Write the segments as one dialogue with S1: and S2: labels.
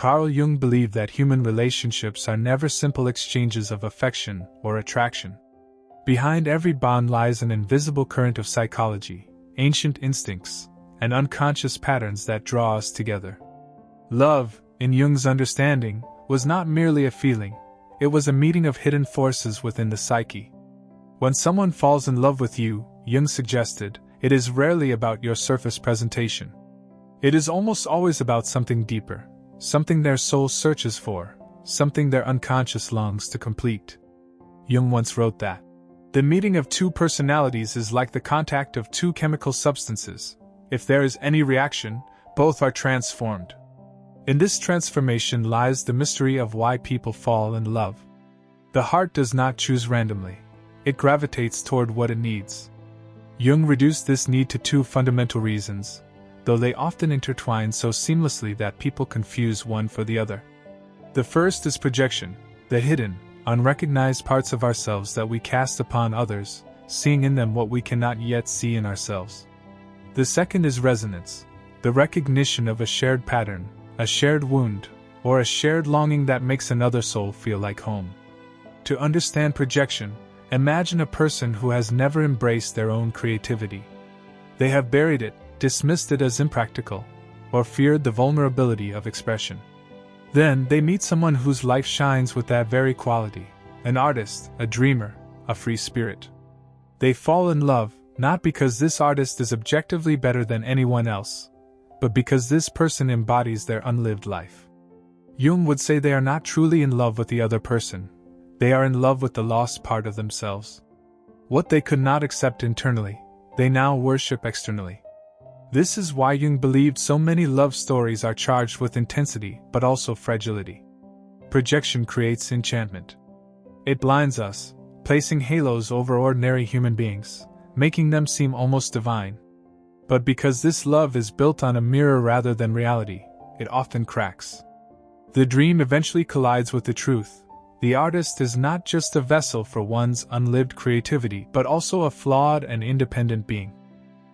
S1: Carl Jung believed that human relationships are never simple exchanges of affection or attraction. Behind every bond lies an invisible current of psychology, ancient instincts, and unconscious patterns that draw us together. Love, in Jung's understanding, was not merely a feeling, it was a meeting of hidden forces within the psyche. When someone falls in love with you, Jung suggested, it is rarely about your surface presentation. It is almost always about something deeper, something their soul searches for, something their unconscious longs to complete. Jung once wrote that, "The meeting of two personalities is like the contact of two chemical substances. If there is any reaction, both are transformed." In this transformation lies the mystery of why people fall in love. The heart does not choose randomly. It gravitates toward what it needs. Jung reduced this need to two fundamental reasons, though they often intertwine so seamlessly that people confuse one for the other. The first is projection, the hidden, unrecognized parts of ourselves that we cast upon others, seeing in them what we cannot yet see in ourselves. The second is resonance, the recognition of a shared pattern, a shared wound, or a shared longing that makes another soul feel like home. To understand projection, imagine a person who has never embraced their own creativity. They have buried it, dismissed it as impractical, or feared the vulnerability of expression. Then they meet someone whose life shines with that very quality, an artist, a dreamer, a free spirit. They fall in love, not because this artist is objectively better than anyone else, but because this person embodies their unlived life. Jung would say they are not truly in love with the other person, they are in love with the lost part of themselves. What they could not accept internally, they now worship externally. This is why Jung believed so many love stories are charged with intensity but also fragility. Projection creates enchantment. It blinds us, placing halos over ordinary human beings, making them seem almost divine. But because this love is built on a mirror rather than reality, it often cracks. The dream eventually collides with the truth. The artist is not just a vessel for one's unlived creativity but also a flawed and independent being.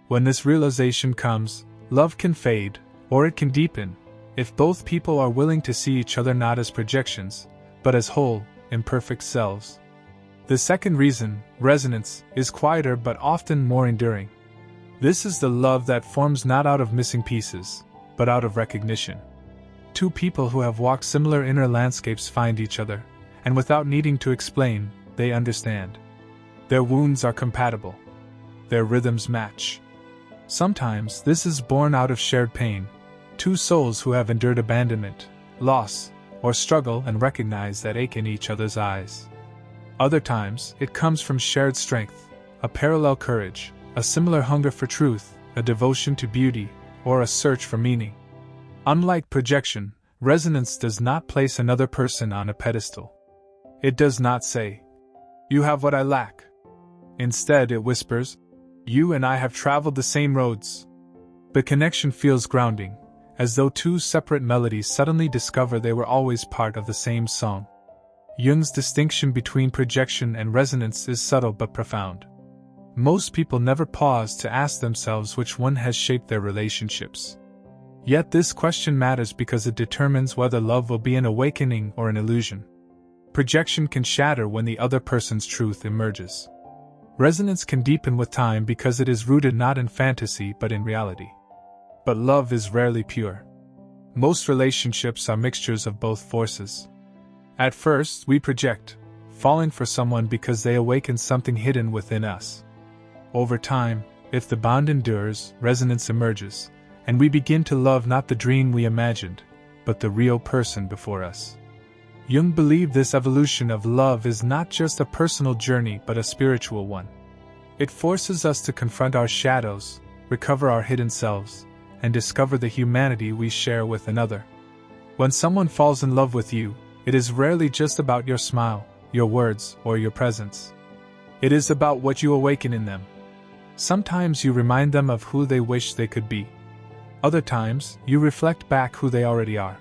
S1: When this realization comes, love can fade, or it can deepen, if both people are willing to see each other not as projections, but as whole, imperfect selves. The second reason, resonance, is quieter but often more enduring. This is the love that forms not out of missing pieces, but out of recognition. Two people who have walked similar inner landscapes find each other, and without needing to explain, they understand. Their wounds are compatible. Their rhythms match. Sometimes this is born out of shared pain, two souls who have endured abandonment, loss, or struggle and recognize that ache in each other's eyes. Other times, it comes from shared strength, a parallel courage, a similar hunger for truth, a devotion to beauty, or a search for meaning. Unlike projection, resonance does not place another person on a pedestal. It does not say, "You have what I lack." Instead, it whispers, "You and I have traveled the same roads." The connection feels grounding, as though two separate melodies suddenly discover they were always part of the same song. Jung's distinction between projection and resonance is subtle but profound. Most people never pause to ask themselves which one has shaped their relationships. Yet this question matters because it determines whether love will be an awakening or an illusion. Projection can shatter when the other person's truth emerges. Resonance can deepen with time because it is rooted not in fantasy but in reality. But love is rarely pure. Most relationships are mixtures of both forces. At first, we project, falling for someone because they awaken something hidden within us. Over time, if the bond endures, resonance emerges, and we begin to love not the dream we imagined, but the real person before us. Jung believed this evolution of love is not just a personal journey but a spiritual one. It forces us to confront our shadows, recover our hidden selves, and discover the humanity we share with another. When someone falls in love with you, it is rarely just about your smile, your words, or your presence. It is about what you awaken in them. Sometimes you remind them of who they wish they could be. Other times, you reflect back who they already are.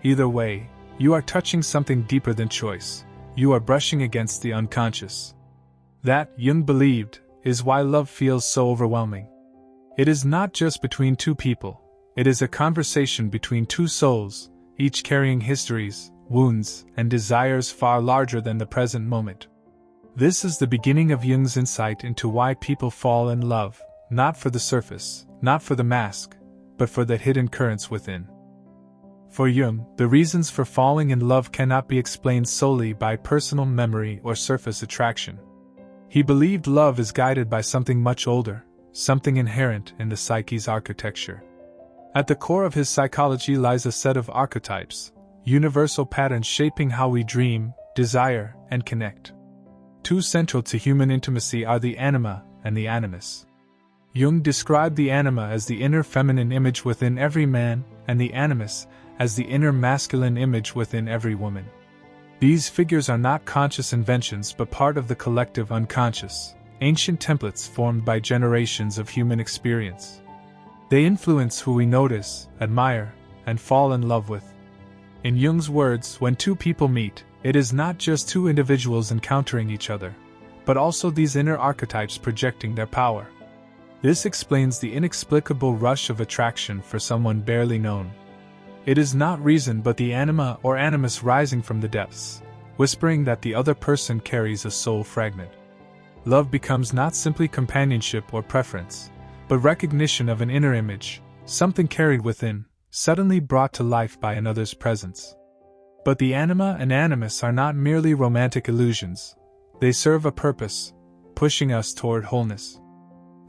S1: Either way, you are touching something deeper than choice. You are brushing against the unconscious. That, Jung believed, is why love feels so overwhelming. It is not just between two people, it is a conversation between two souls, each carrying histories, wounds, and desires far larger than the present moment. This is the beginning of Jung's insight into why people fall in love, not for the surface, not for the mask, but for the hidden currents within. For Jung, the reasons for falling in love cannot be explained solely by personal memory or surface attraction. He believed love is guided by something much older, something inherent in the psyche's architecture. At the core of his psychology lies a set of archetypes, universal patterns shaping how we dream, desire, and connect. Two central to human intimacy are the anima and the animus. Jung described the anima as the inner feminine image within every man, and the animus as the inner masculine image within every woman. These figures are not conscious inventions but part of the collective unconscious, ancient templates formed by generations of human experience. They influence who we notice, admire, and fall in love with. In Jung's words, when two people meet, it is not just two individuals encountering each other, but also these inner archetypes projecting their power. This explains the inexplicable rush of attraction for someone barely known. It is not reason but the anima or animus rising from the depths, whispering that the other person carries a soul fragment. Love becomes not simply companionship or preference, but recognition of an inner image, something carried within, suddenly brought to life by another's presence. But the anima and animus are not merely romantic illusions. They serve a purpose, pushing us toward wholeness.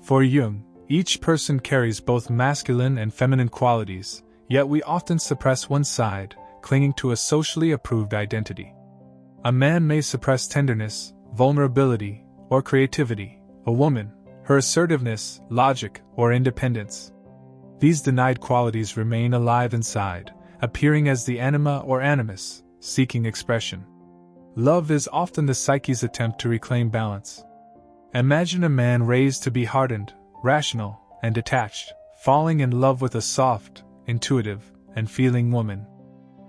S1: For Jung, each person carries both masculine and feminine qualities, yet we often suppress one side, clinging to a socially approved identity. A man may suppress tenderness, vulnerability, or creativity; a woman, her assertiveness, logic, or independence. These denied qualities remain alive inside, appearing as the anima or animus, seeking expression. Love is often the psyche's attempt to reclaim balance. Imagine a man raised to be hardened, rational, and detached, falling in love with a soft, intuitive, and feeling woman.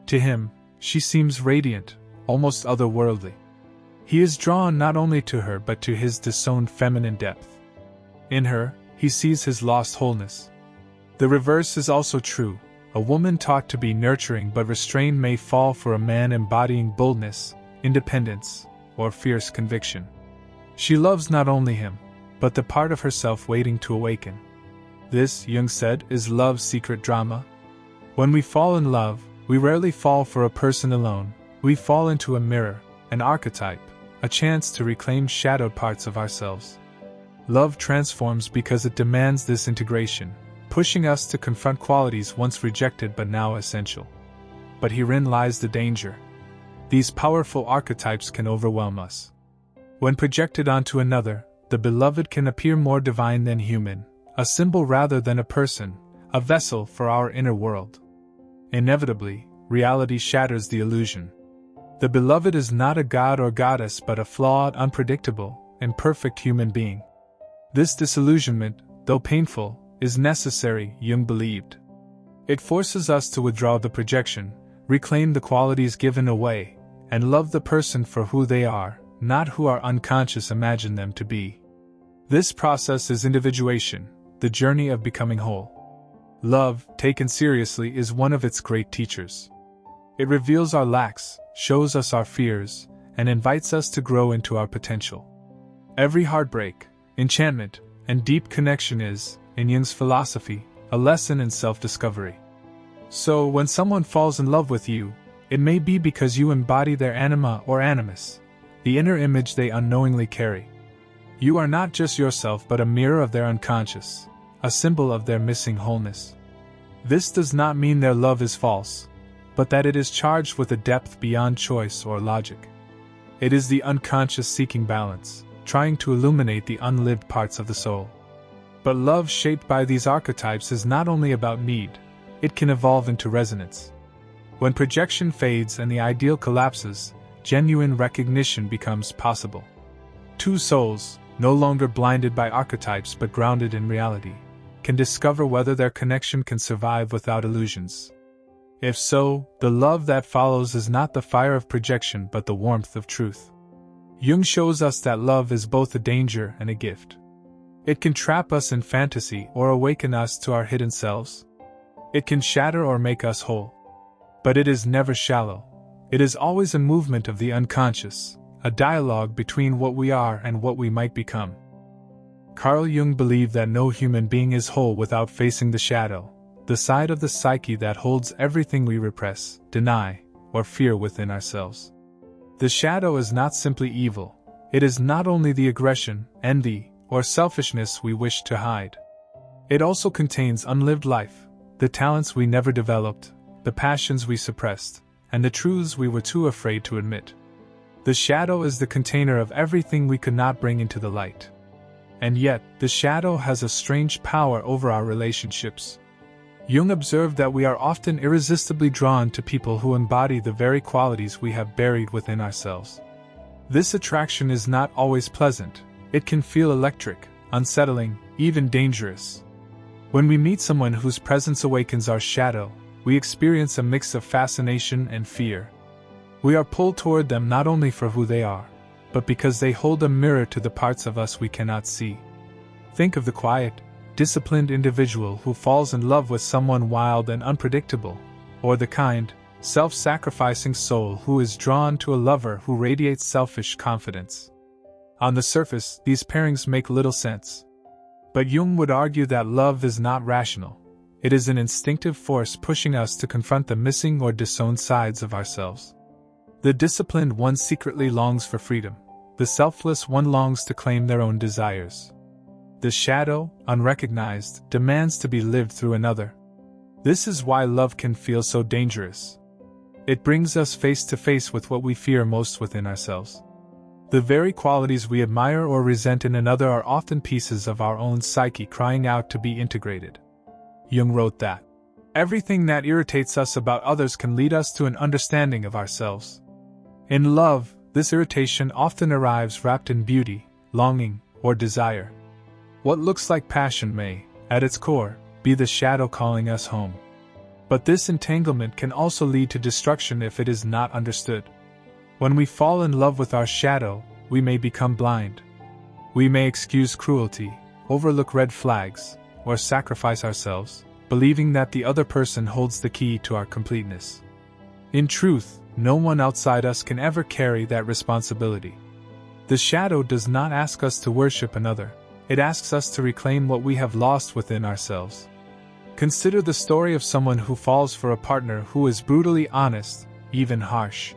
S1: To him, she seems radiant, almost otherworldly. He is drawn not only to her but to his disowned feminine depth. In her, he sees his lost wholeness. The reverse is also true. A woman taught to be nurturing but restrained may fall for a man embodying boldness, independence, or fierce conviction. She loves not only him, but the part of herself waiting to awaken. This, Jung said, is love's secret drama. When we fall in love, we rarely fall for a person alone. We fall into a mirror, an archetype, a chance to reclaim shadowed parts of ourselves. Love transforms because it demands this integration, pushing us to confront qualities once rejected but now essential. But herein lies the danger. These powerful archetypes can overwhelm us. When projected onto another, the beloved can appear more divine than human, a symbol rather than a person, a vessel for our inner world. Inevitably, reality shatters the illusion. The beloved is not a god or goddess but a flawed, unpredictable, imperfect human being. This disillusionment, though painful, is necessary, Jung believed. It forces us to withdraw the projection, reclaim the qualities given away, and love the person for who they are, not who our unconscious imagined them to be. This process is individuation, the journey of becoming whole. Love, taken seriously, is one of its great teachers. It reveals our lacks, shows us our fears, and invites us to grow into our potential. Every heartbreak, enchantment, and deep connection is, in Jung's philosophy, a lesson in self-discovery. So, when someone falls in love with you, it may be because you embody their anima or animus, the inner image they unknowingly carry. You are not just yourself but a mirror of their unconscious, a symbol of their missing wholeness. This does not mean their love is false, but that it is charged with a depth beyond choice or logic. It is the unconscious seeking balance, trying to illuminate the unlived parts of the soul. But love shaped by these archetypes is not only about need, it can evolve into resonance. When projection fades and the ideal collapses, genuine recognition becomes possible. Two souls, no longer blinded by archetypes but grounded in reality, can discover whether their connection can survive without illusions. If so, the love that follows is not the fire of projection but the warmth of truth. Jung shows us that love is both a danger and a gift. It can trap us in fantasy or awaken us to our hidden selves. It can shatter or make us whole. But it is never shallow. It is always a movement of the unconscious, a dialogue between what we are and what we might become. Carl Jung believed that no human being is whole without facing the shadow, the side of the psyche that holds everything we repress, deny, or fear within ourselves. The shadow is not simply evil. It is not only the aggression, envy, or selfishness we wish to hide. It also contains unlived life, the talents we never developed, the passions we suppressed, and the truths we were too afraid to admit. The shadow is the container of everything we could not bring into the light. And yet, the shadow has a strange power over our relationships. Jung observed that we are often irresistibly drawn to people who embody the very qualities we have buried within ourselves. This attraction is not always pleasant. It can feel electric, unsettling, even dangerous. When we meet someone whose presence awakens our shadow, we experience a mix of fascination and fear. We are pulled toward them not only for who they are, but because they hold a mirror to the parts of us we cannot see. Think of the quiet, disciplined individual who falls in love with someone wild and unpredictable, or the kind, self-sacrificing soul who is drawn to a lover who radiates selfish confidence. On the surface, these pairings make little sense. But Jung would argue that love is not rational. It is an instinctive force pushing us to confront the missing or disowned sides of ourselves. The disciplined one secretly longs for freedom. The selfless one longs to claim their own desires. The shadow, unrecognized, demands to be lived through another. This is why love can feel so dangerous. It brings us face to face with what we fear most within ourselves. The very qualities we admire or resent in another are often pieces of our own psyche crying out to be integrated. Jung wrote that everything that irritates us about others can lead us to an understanding of ourselves. In love, this irritation often arrives wrapped in beauty, longing, or desire. What looks like passion may, at its core, be the shadow calling us home. But this entanglement can also lead to destruction if it is not understood. When we fall in love with our shadow, we may become blind. We may excuse cruelty, overlook red flags, or sacrifice ourselves, believing that the other person holds the key to our completeness. In truth, no one outside us can ever carry that responsibility. The shadow does not ask us to worship another. It asks us to reclaim what we have lost within ourselves. Consider the story of someone who falls for a partner who is brutally honest, even harsh.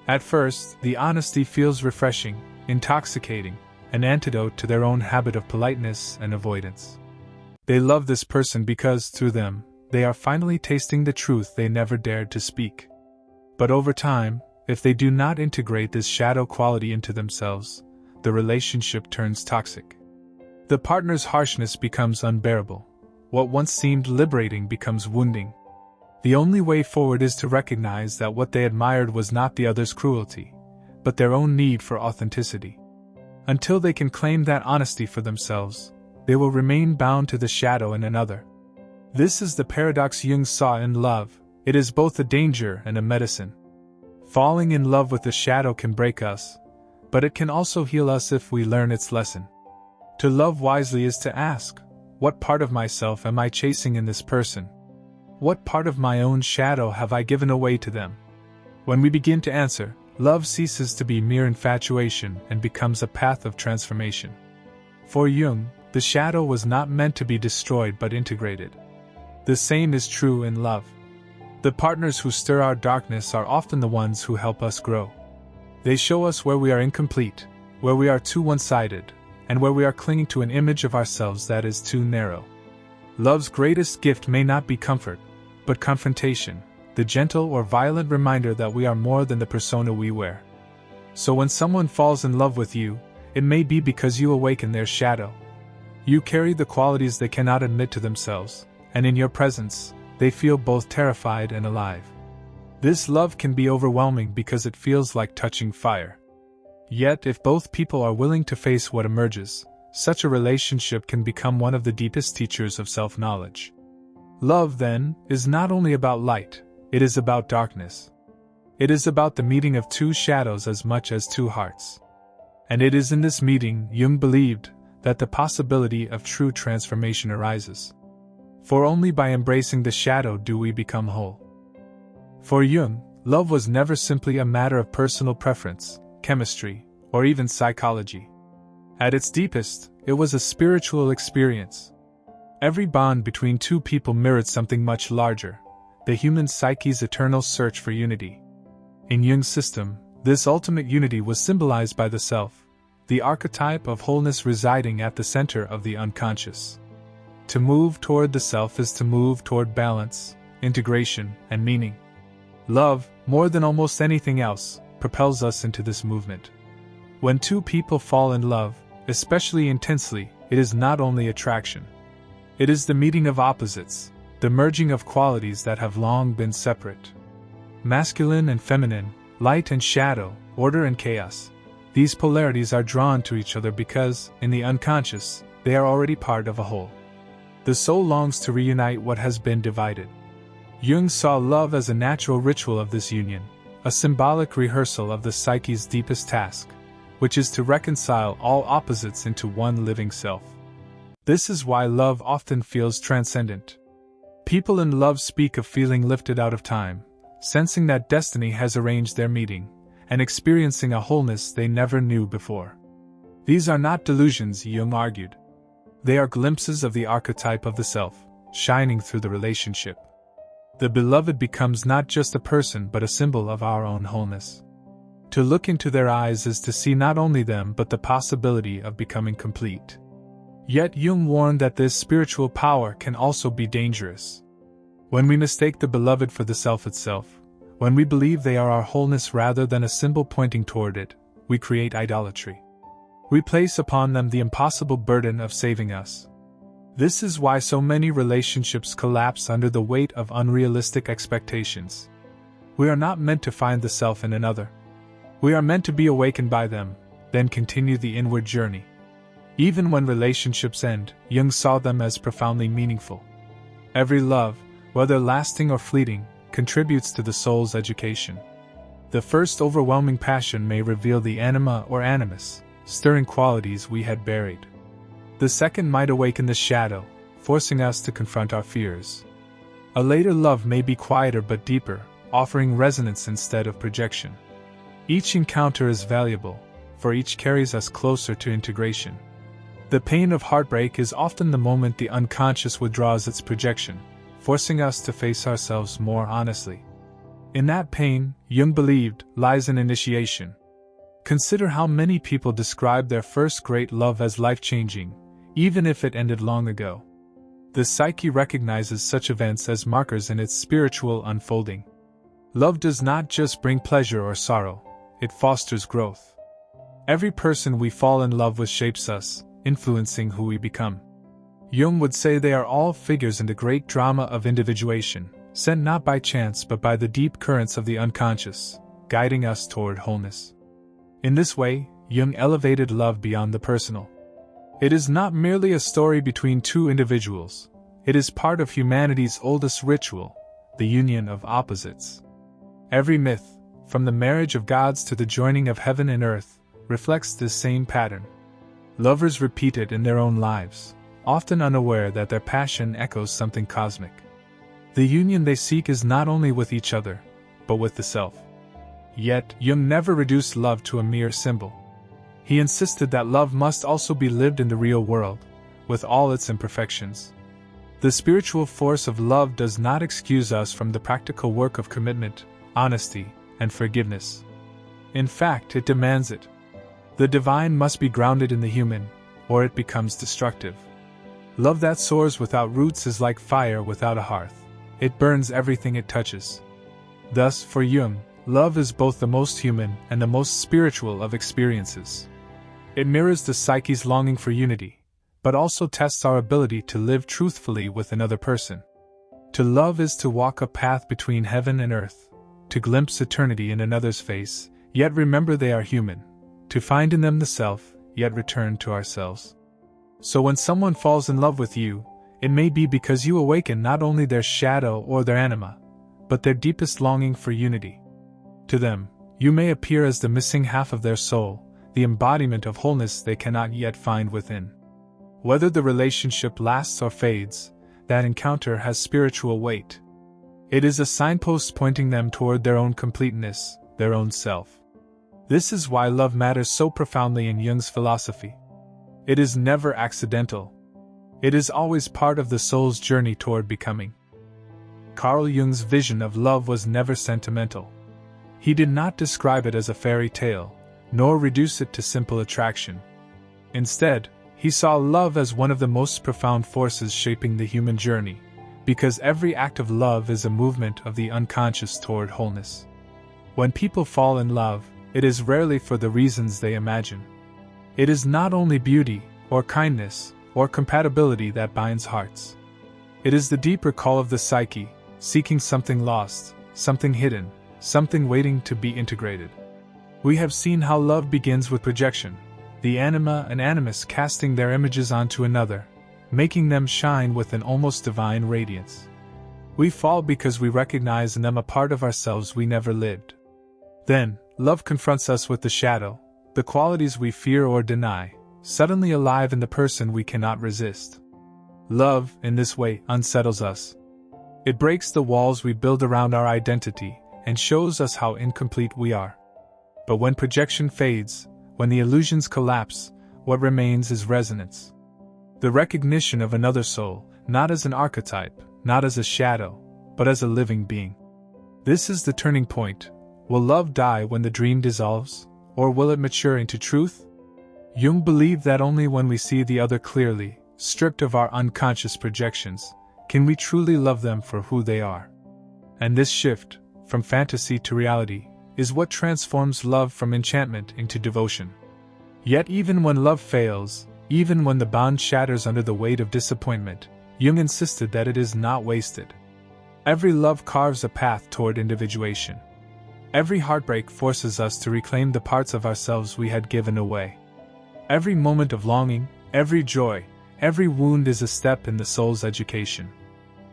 S1: At first, the honesty feels refreshing, intoxicating, an antidote to their own habit of politeness and avoidance. They love this person because, through them, they are finally tasting the truth they never dared to speak. But over time, if they do not integrate this shadow quality into themselves, the relationship turns toxic. The partner's harshness becomes unbearable. What once seemed liberating becomes wounding. The only way forward is to recognize that what they admired was not the other's cruelty, but their own need for authenticity. Until they can claim that honesty for themselves, they will remain bound to the shadow in another. This is the paradox Jung saw in love. It is both a danger and a medicine. Falling in love with the shadow can break us, but it can also heal us if we learn its lesson. To love wisely is to ask, what part of myself am I chasing in this person? What part of my own shadow have I given away to them? When we begin to answer, love ceases to be mere infatuation and becomes a path of transformation. For Jung, the shadow was not meant to be destroyed but integrated. The same is true in love. The partners who stir our darkness are often the ones who help us grow. They show us where we are incomplete, where we are too one-sided, and where we are clinging to an image of ourselves that is too narrow. Love's greatest gift may not be comfort, but confrontation, the gentle or violent reminder that we are more than the persona we wear. So when someone falls in love with you, it may be because you awaken their shadow. You carry the qualities they cannot admit to themselves, and in your presence, they feel both terrified and alive. This love can be overwhelming because it feels like touching fire. Yet, if both people are willing to face what emerges, such a relationship can become one of the deepest teachers of self-knowledge. Love, then, is not only about light, it is about darkness. It is about the meeting of two shadows as much as two hearts. And it is in this meeting, Jung believed, that the possibility of true transformation arises. For only by embracing the shadow do we become whole. For Jung, love was never simply a matter of personal preference, chemistry, or even psychology. At its deepest, it was a spiritual experience. Every bond between two people mirrored something much larger, the human psyche's eternal search for unity. In Jung's system, this ultimate unity was symbolized by the self, the archetype of wholeness residing at the center of the unconscious. To move toward the self is to move toward balance, integration, and meaning. Love, more than almost anything else, propels us into this movement. When two people fall in love, especially intensely, it is not only attraction. It is the meeting of opposites, the merging of qualities that have long been separate. Masculine and feminine, light and shadow, order and chaos. These polarities are drawn to each other because, in the unconscious, they are already part of a whole. The soul longs to reunite what has been divided. Jung saw love as a natural ritual of this union, a symbolic rehearsal of the psyche's deepest task, which is to reconcile all opposites into one living self. This is why love often feels transcendent. People in love speak of feeling lifted out of time, sensing that destiny has arranged their meeting, and experiencing a wholeness they never knew before. These are not delusions, Jung argued. They are glimpses of the archetype of the self, shining through the relationship. The beloved becomes not just a person but a symbol of our own wholeness. To look into their eyes is to see not only them but the possibility of becoming complete. Yet Jung warned that this spiritual power can also be dangerous. When we mistake the beloved for the self itself, when we believe they are our wholeness rather than a symbol pointing toward it, we create idolatry. We place upon them the impossible burden of saving us. This is why so many relationships collapse under the weight of unrealistic expectations. We are not meant to find the self in another. We are meant to be awakened by them, then continue the inward journey. Even when relationships end, Jung saw them as profoundly meaningful. Every love, whether lasting or fleeting, contributes to the soul's education. The first overwhelming passion may reveal the anima or animus, stirring qualities we had buried. The second might awaken the shadow, forcing us to confront our fears. A later love may be quieter but deeper, offering resonance instead of projection. Each encounter is valuable, for each carries us closer to integration. The pain of heartbreak is often the moment the unconscious withdraws its projection, forcing us to face ourselves more honestly. In that pain, Jung believed, lies an initiation. Consider how many people describe their first great love as life-changing, even if it ended long ago. The psyche recognizes such events as markers in its spiritual unfolding. Love does not just bring pleasure or sorrow, it fosters growth. Every person we fall in love with shapes us, influencing who we become. Jung would say they are all figures in the great drama of individuation, sent not by chance but by the deep currents of the unconscious, guiding us toward wholeness. In this way, Jung elevated love beyond the personal. It is not merely a story between two individuals, it is part of humanity's oldest ritual, the union of opposites. Every myth, from the marriage of gods to the joining of heaven and earth, reflects this same pattern. Lovers repeat it in their own lives, often unaware that their passion echoes something cosmic. The union they seek is not only with each other, but with the self. Yet, Jung never reduced love to a mere symbol. He insisted that love must also be lived in the real world, with all its imperfections. The spiritual force of love does not excuse us from the practical work of commitment, honesty, and forgiveness. In fact, it demands it. The divine must be grounded in the human, or it becomes destructive. Love that soars without roots is like fire without a hearth. It burns everything it touches. Thus, for Jung, love is both the most human and the most spiritual of experiences. It mirrors the psyche's longing for unity, but also tests our ability to live truthfully with another person. To love is to walk a path between heaven and earth, to glimpse eternity in another's face, yet remember they are human, to find in them the self, yet return to ourselves. So when someone falls in love with you, it may be because you awaken not only their shadow or their anima, but their deepest longing for unity. To them, you may appear as the missing half of their soul, the embodiment of wholeness they cannot yet find within. Whether the relationship lasts or fades, that encounter has spiritual weight. It is a signpost pointing them toward their own completeness, their own self. This is why love matters so profoundly in Jung's philosophy. It is never accidental. It is always part of the soul's journey toward becoming. Carl Jung's vision of love was never sentimental. He did not describe it as a fairy tale, nor reduce it to simple attraction. Instead, he saw love as one of the most profound forces shaping the human journey, because every act of love is a movement of the unconscious toward wholeness. When people fall in love, it is rarely for the reasons they imagine. It is not only beauty, or kindness, or compatibility that binds hearts. It is the deeper call of the psyche, seeking something lost, something hidden, something waiting to be integrated. We have seen how love begins with projection, the anima and animus casting their images onto another, making them shine with an almost divine radiance. We fall because we recognize in them a part of ourselves we never lived. Then, love confronts us with the shadow, the qualities we fear or deny, suddenly alive in the person we cannot resist. Love, in this way, unsettles us. It breaks the walls we build around our identity and shows us how incomplete we are. But when projection fades, when the illusions collapse, what remains is resonance. The recognition of another soul, not as an archetype, not as a shadow, but as a living being. This is the turning point. Will love die when the dream dissolves, or will it mature into truth? Jung believed that only when we see the other clearly, stripped of our unconscious projections, can we truly love them for who they are. And this shift, from fantasy to reality, is what transforms love from enchantment into devotion. Yet even when love fails, even when the bond shatters under the weight of disappointment, Jung insisted that it is not wasted. Every love carves a path toward individuation. Every heartbreak forces us to reclaim the parts of ourselves we had given away. Every moment of longing, every joy, every wound is a step in the soul's education.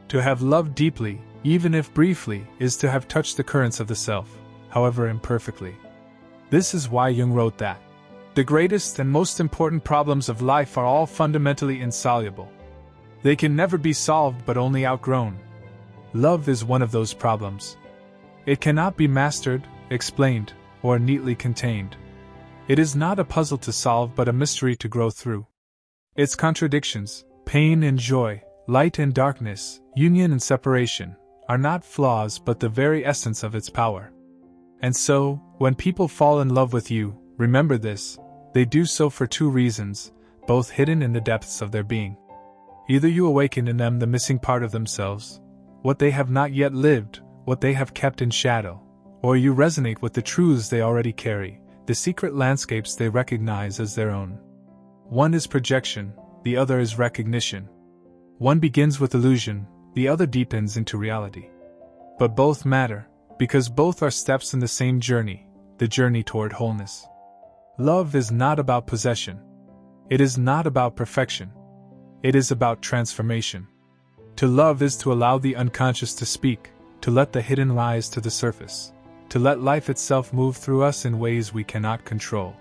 S1: To have loved deeply, even if briefly, is to have touched the currents of the self, however imperfectly. This is why Jung wrote that the greatest and most important problems of life are all fundamentally insoluble. They can never be solved but only outgrown. Love is one of those problems. It cannot be mastered, explained, or neatly contained. It is not a puzzle to solve but a mystery to grow through. Its contradictions, pain and joy, light and darkness, union and separation, are not flaws but the very essence of its power. And so, when people fall in love with you, remember this, they do so for two reasons, both hidden in the depths of their being. Either you awaken in them the missing part of themselves, what they have not yet lived, what they have kept in shadow, or you resonate with the truths they already carry, the secret landscapes they recognize as their own. One is projection, the other is recognition. One begins with illusion, the other deepens into reality. But both matter, because both are steps in the same journey, the journey toward wholeness. Love is not about possession. It is not about perfection. It is about transformation. To love is to allow the unconscious to speak, to let the hidden rise to the surface, to let life itself move through us in ways we cannot control.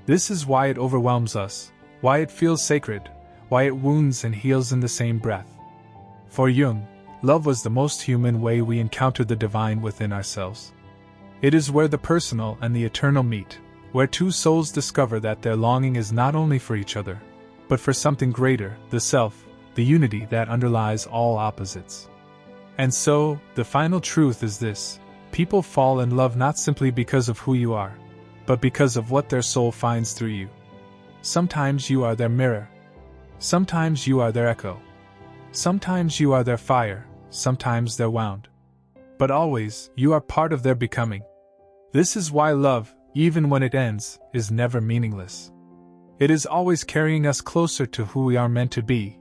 S1: This is why it overwhelms us, why it feels sacred, why it wounds and heals in the same breath. For Jung, love was the most human way we encounter the divine within ourselves. It is where the personal and the eternal meet, where two souls discover that their longing is not only for each other, but for something greater, the self, the unity that underlies all opposites. And so, the final truth is this: people fall in love not simply because of who you are, but because of what their soul finds through you. Sometimes you are their mirror. Sometimes you are their echo. Sometimes you are their fire, sometimes their wound. But always, you are part of their becoming. This is why love, even when it ends, is never meaningless. It is always carrying us closer to who we are meant to be,